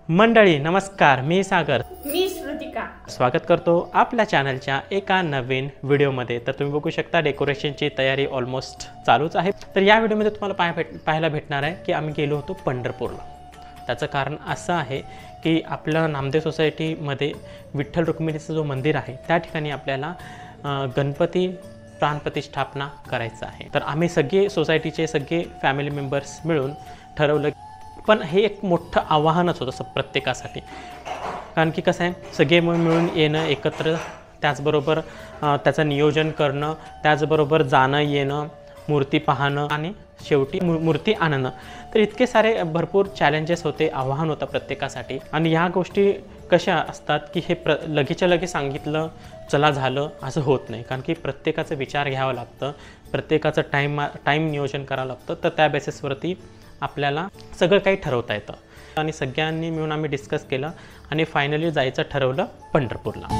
मंडळी नमस्कार, मी सागर, मी श्रुतिका स्वागत करतो आपल्या चॅनलच्या एका नवीन व्हिडिओमध्ये। तर तुम्ही बघू शकता डेकोरेशनची तयारी ऑलमोस्ट चालूच आहे। तर या व्हिडिओमध्ये तुम्हाला पाहायला भेटणार आहे की आम्ही गेलो होतो पंढरपूरला। त्याचं कारण असं आहे की आपल्या नामदेव सोसायटीमध्ये विठ्ठल रुक्मिणीचं जो मंदिर आहे त्या ठिकाणी आपल्याला गणपती प्राणप्रतिष्ठापना करायचं आहे। तर आम्ही सगळे सोसायटीचे सगळे फॅमिली मेंबर्स मिळून ठरवलं, पण हे एक मोठं आव्हानच होतं प्रत्येकासाठी। कारण की कसं आहे, सगळे मिळून येणं एकत्र, त्याचबरोबर त्याचं नियोजन करणं, त्याचबरोबर जाणं येणं, मूर्ती पाहणं आणि शेवटी मूर्ती आणणं। तर इतके सारे भरपूर चॅलेंजेस होते, आव्हान होतं प्रत्येकासाठी। आणि ह्या गोष्टी कशा असतात की हे लगेच्या लगे सांगितलं चला झालं असं होत नाही, कारण की प्रत्येकाचा विचार घ्यावा लागतं, प्रत्येकाचं टाईम नियोजन करावं लागतं। तर त्या बेसिसवरती आपल्याला सगळं काही ठरवता येतं। आणि सगळ्यांनी मिळून आम्ही डिस्कस केलं आणि फायनली जायचं ठरवलं पंढरपूरला।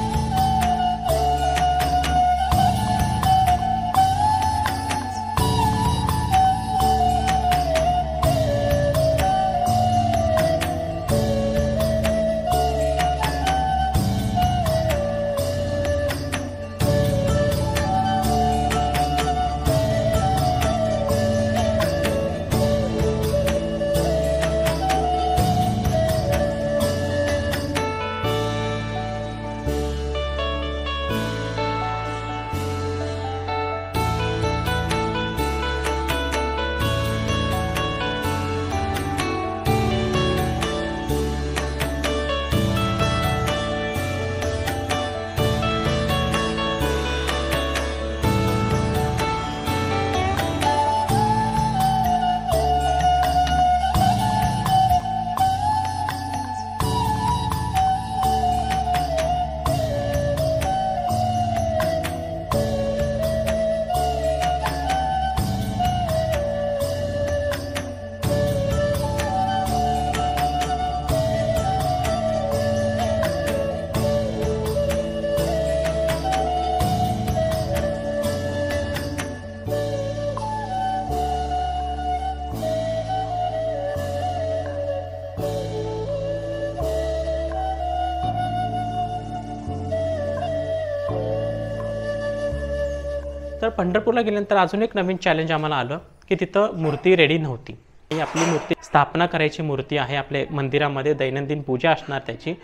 तर पंढरपूरला गेल्यानंतर अजून एक नवीन चॅलेंज आम्हाला आलं की तिथं मूर्ती रेडी नव्हती। ही आपली मूर्ती स्थापना करायची मूर्ती आहे, आपल्या मंदिरामध्ये दैनंदिन पूजा असणार त्याची,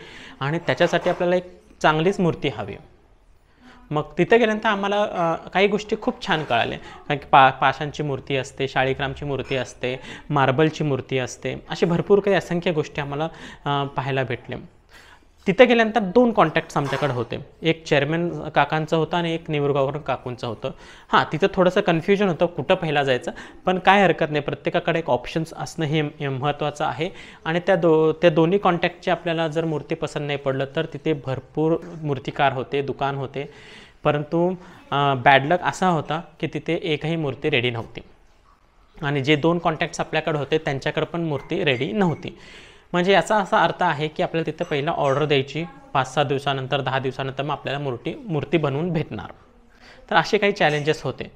आणि त्याच्यासाठी आपल्याला एक चांगलीच मूर्ती हवी। मग तिथे गेल्यानंतर आम्हाला काही गोष्टी खूप छान कळाल्या, कारण की पाषाणची मूर्ती असते, शाळीग्रामची मूर्ती असते, मार्बलची मूर्ती असते, असे भरपूर काही असंख्य गोष्टी आम्हाला पाहायला भेटले। तिथे गेल्यानंतर दोन कॉन्टॅक्ट्स आमच्याकडे होते, एक चेअरमॅन काकांचं होतं आणि एक निवरगावकर काकूंचं होतं। हां, तिथं थोडंसं कन्फ्युजन होतं कुठं पहिला जायचं, पण काय हरकत नाही, प्रत्येकाकडे एक ऑप्शन्स असणं हे महत्त्वाचं आहे। आणि त्या दोन्ही कॉन्टॅक्टचे आपल्याला जर मूर्ती पसंत नाही पडलं तर तिथे भरपूर मूर्तिकार होते, दुकान होते, परंतु बॅड लक असा होता की तिथे एकही मूर्ती रेडी नव्हती। आणि जे दोन कॉन्टॅक्ट्स आपल्याकडे होते त्यांच्याकडे पण मूर्ती रेडी नव्हती। म्हणजे याचा असा अर्थ आहे की आपल्याला तिथं पहिला ऑर्डर द्यायची, 5-7 दिवसानंतर 10 दिवसानंतर मग आपल्याला मूर्ती बनवून भेटणार। तर असे काही चॅलेंजेस होते,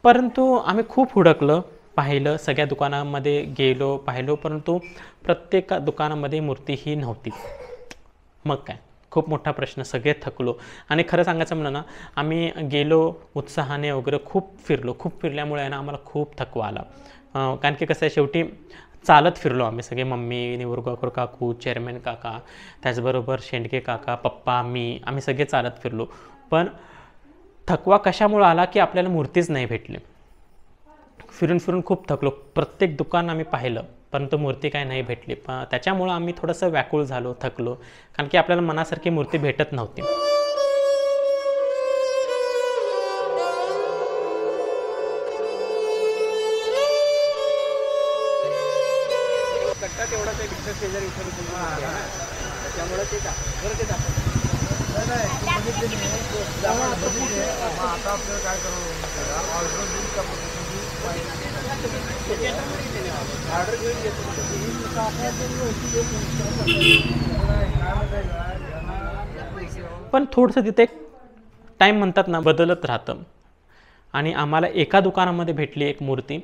परंतु आम्ही खूप हुडकलं, पाहिलं, सगळ्या दुकानांमध्ये गेलो, पाहिलो, परंतु प्रत्येक दुकानामध्ये मूर्ती ही नव्हती। मग काय, खूप मोठा प्रश्न, सगळे थकलो। आणि खरं सांगायचं म्हणलं ना, आम्ही गेलो उत्साहाने वगैरे, खूप फिरल्यामुळे आहे ना आम्हाला खूप थकवा आला। कारण की कसं आहे, शेवटी चालत फिरलो आम्ही सगळे, मम्मी, निवरगावकर काकू, चेअरमॅन काका, त्याचबरोबर शेंडके काका, पप्पा, आम्ही सगळे चालत फिरलो। पण थकवा कशामुळे आला की आपल्याला मूर्तीच नाही भेटली। फिरून खूप थकलो, प्रत्येक दुकान आम्ही पाहिलं, परंतु मूर्ती काय नाही भेटली। पण त्याच्यामुळं आम्ही थोडंसं व्याकुळ झालो, थकलो, कारण की आपल्याला मनासारखी मूर्ती भेटत नव्हती। पण थोडंसं तिथे टाइम म्हणतात ना बदलत राहतं। आणि आम्हाला एका दुकानामध्ये भेटली एक मूर्ती,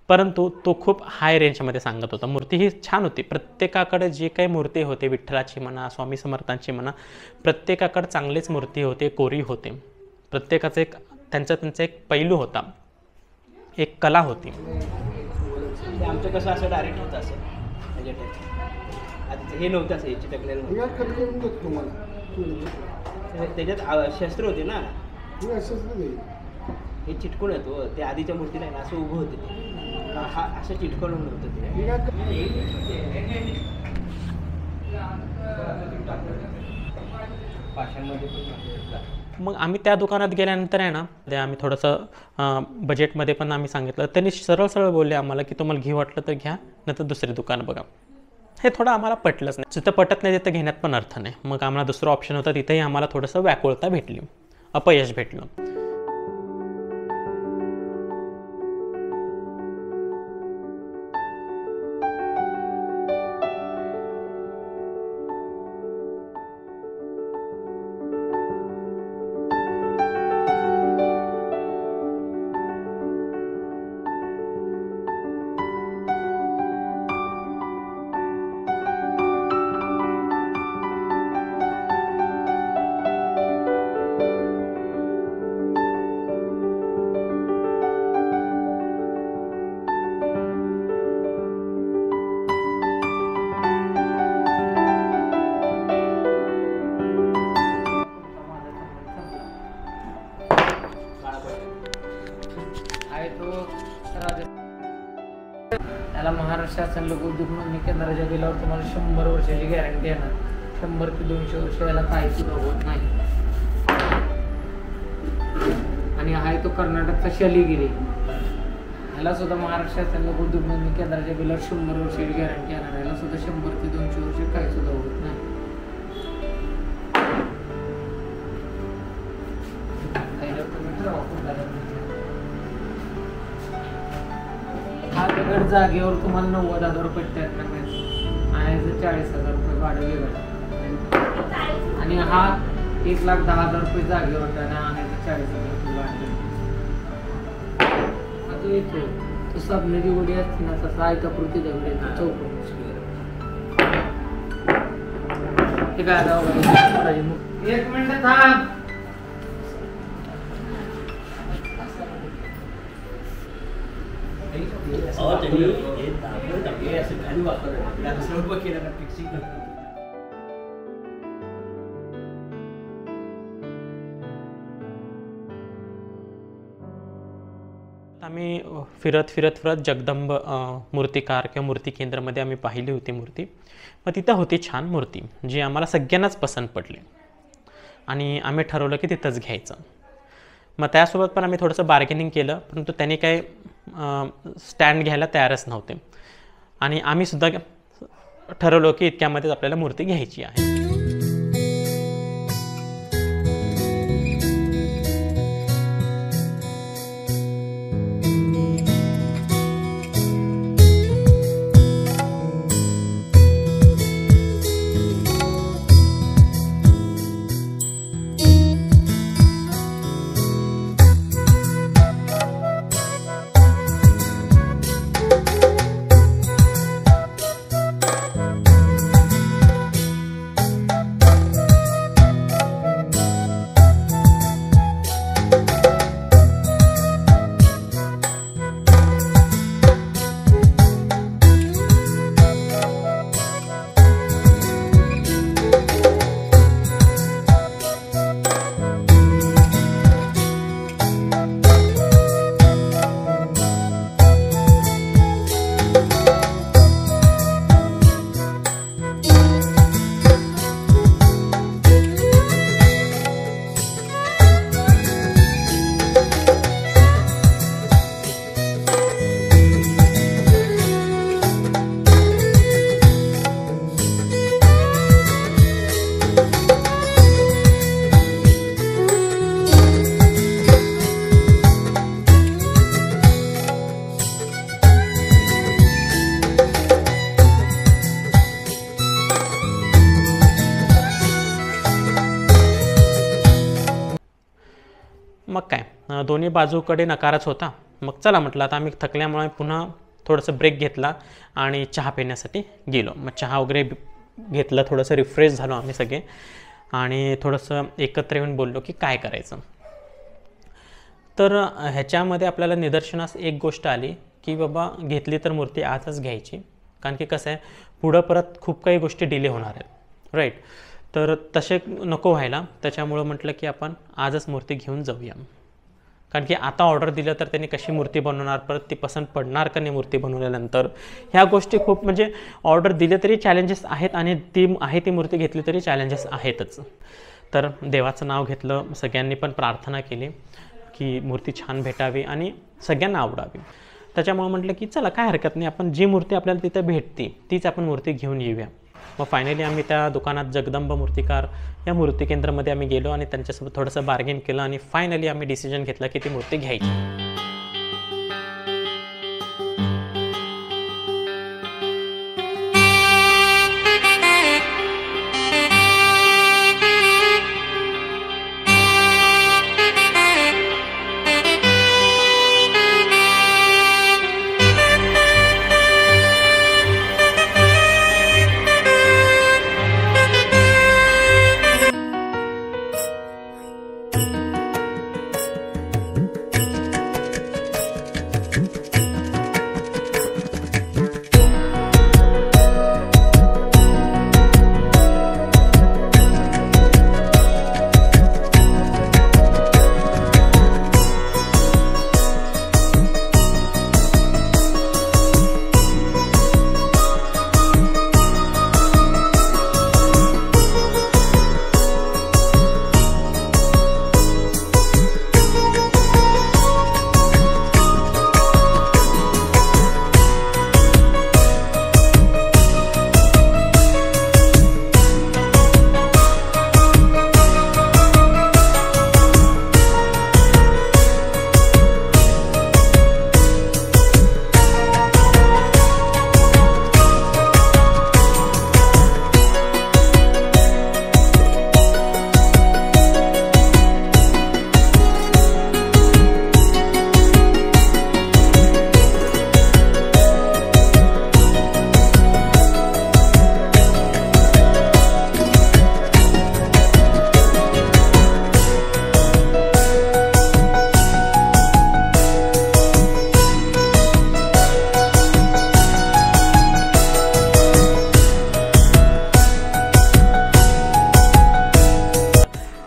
परंतु तो खूप हाय रेंजमध्ये सांगत होता. मूर्ती ही छान होती. प्रत्येकाकडे जे काही मूर्ती होते, विठ्ठलाची म्हणा, स्वामी समर्थांची म्हणा, प्रत्येकाकडे चांगलीच मूर्ती होते, कोरी होते. प्रत्येकाचं एक त्यांचा एक पैलू होता, एक कला होती. आमचं कसं असं डायरेक्ट होतं असं आता हे नव्हतं असं चिटकलेलं त्याच्यात शस्त्र होते ना, हे चिटकून येतो. ते आधीच्या मूर्तीला आहे ना असं उभं होते ते, हा असं चिटकवून नव्हतं मग आम्ही त्या दुकानात गेल्यानंतर आहे ना, ते आम्ही थोडंसं बजेटमध्ये पण आम्ही सांगितलं. त्यांनी सरळ बोलले आम्हाला की तुम्हाला घेऊ वाटलं तर घ्या, नंतर दुसरे दुकान बघा. हे थोडं आम्हाला पटलंच नाही. जिथं पटत नाही तिथं घेण्यात पण अर्थ नाही. मग आम्हाला दुसरं ऑप्शन होतं, तिथेही आम्हाला थोडंसं व्याकुळता भेटली, अपयश भेटलं. त्याला महाराष्ट्र शासन लोक उद्योग नोंदणी केंद्राच्या बिलावर तुम्हाला 100 वर्षाची गॅरंटी येणार. 100 ते 200 वर्ष याला काही सुद्धा होत नाही. आणि हा तो कर्नाटकचा शलिगिरी, ह्याला सुद्धा महाराष्ट्र शासन लोक उद्योग नोंदणी केंद्राच्या बिलावर 100 वर्षाची गॅरंटी येणार. ह्याला सुद्धा 100 ते 200 वर्ष काही सुद्धा होत नाही. हा दगड जागेवर तुम्हाला 90,000 रुपये ट्रॅक्टर मिळेल आणि 40,000 रुपये भाडं वेगळं. आणि हा 1,10,000 रुपये जागेवर आणि 40,000 रुपये भाडं. आता येतो तो सबनेरी गोडी असते ना, तसा आयताकृती दगड येतो चौकोन. ते काय आता 1 मिनिट थांब. आम्ही फिरत जगदंब मूर्तिकार किंवा मूर्ती केंद्रामध्ये आम्ही पाहिली होती मूर्ती. मग तिथं होती छान मूर्ती जी आम्हाला सगळ्यांनाच पसंत पडली आणि आम्ही ठरवलं की तिथंच घ्यायचं. मग त्यासोबत पण आम्ही थोडंसं बार्गेनिंग केलं, परंतु त्यांनी काही स्टँड घ्यायला तयारच नव्हते. आणि आम्ही सुद्धा ठरवलं की इतक्यामध्येच आपल्याला मूर्ती घ्यायची आहे. मग काय, दोन्ही बाजूकडे नकारच होता. मग चला म्हटलं आता आम्ही थकल्यामुळे पुन्हा थोडंसं ब्रेक घेतला आणि चहा पिण्यासाठी गेलो. मग चहा वगैरे घेतलं, थोडंसं रिफ्रेश झालो आम्ही सगळे आणि थोडंसं एकत्र येऊन बोललो की काय करायचं. तर ह्याच्यामध्ये आपल्याला निदर्शनास एक गोष्ट आली की बाबा घेतली तर मूर्ती आजच घ्यायची, कारण की कसं आहे पुढं परत खूप काही गोष्टी डिले होणार आहेत, राईट. तर तसे नको व्हायला, त्याच्यामुळं म्हटलं की आपण आजच मूर्ती घेऊन जाऊया. कारण की आता ऑर्डर दिलं तर त्यांनी कशी मूर्ती बनवणार, परत ती पसंत पडणार का नाही मूर्ती बनवल्यानंतर, ह्या गोष्टी खूप म्हणजे ऑर्डर दिले तरी चॅलेंजेस आहेत आणि ती मूर्ती घेतली तरी चॅलेंजेस आहेतच. तर देवाचं नाव घेतलं, सगळ्यांनी पण प्रार्थना केली की मूर्ती छान भेटावी आणि सगळ्यांना आवडावी. त्याच्यामुळे म्हटलं की चला काय हरकत नाही, आपण जी मूर्ती आपल्याला तिथं भेटते तीच आपण मूर्ती घेऊन येऊया. मग फायनली आम्ही त्या दुकानात जगदंब मूर्तिकार या मूर्ती केंद्रामध्ये आम्ही गेलो आणि त्यांच्यासोबत थोडंसं बार्गेन केलं आणि फायनली आम्ही डिसिजन घेतला की ती मूर्ती घ्यायची.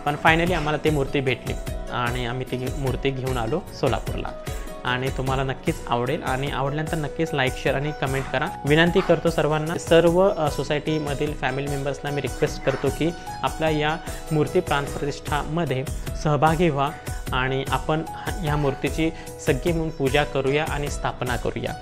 पण फायनली आम्हाला ती मूर्ती भेटली आणि आम्ही ती मूर्ती घेऊन आलो सोलापूरला. आणि तुम्हाला नक्कीच आवडेल आणि आवडल्यानंतर नक्कीच लाईक, शेअर आणि कमेंट करा. विनंती करतो सर्वांना, सर्व सोसायटीमधील फॅमिली मेंबर्सला मी रिक्वेस्ट करतो की आपल्या या मूर्ती प्राणप्रतिष्ठामध्ये सहभागी व्हा आणि आपण ह्या मूर्तीची सगळी मिळून पूजा करूया आणि स्थापना करूया.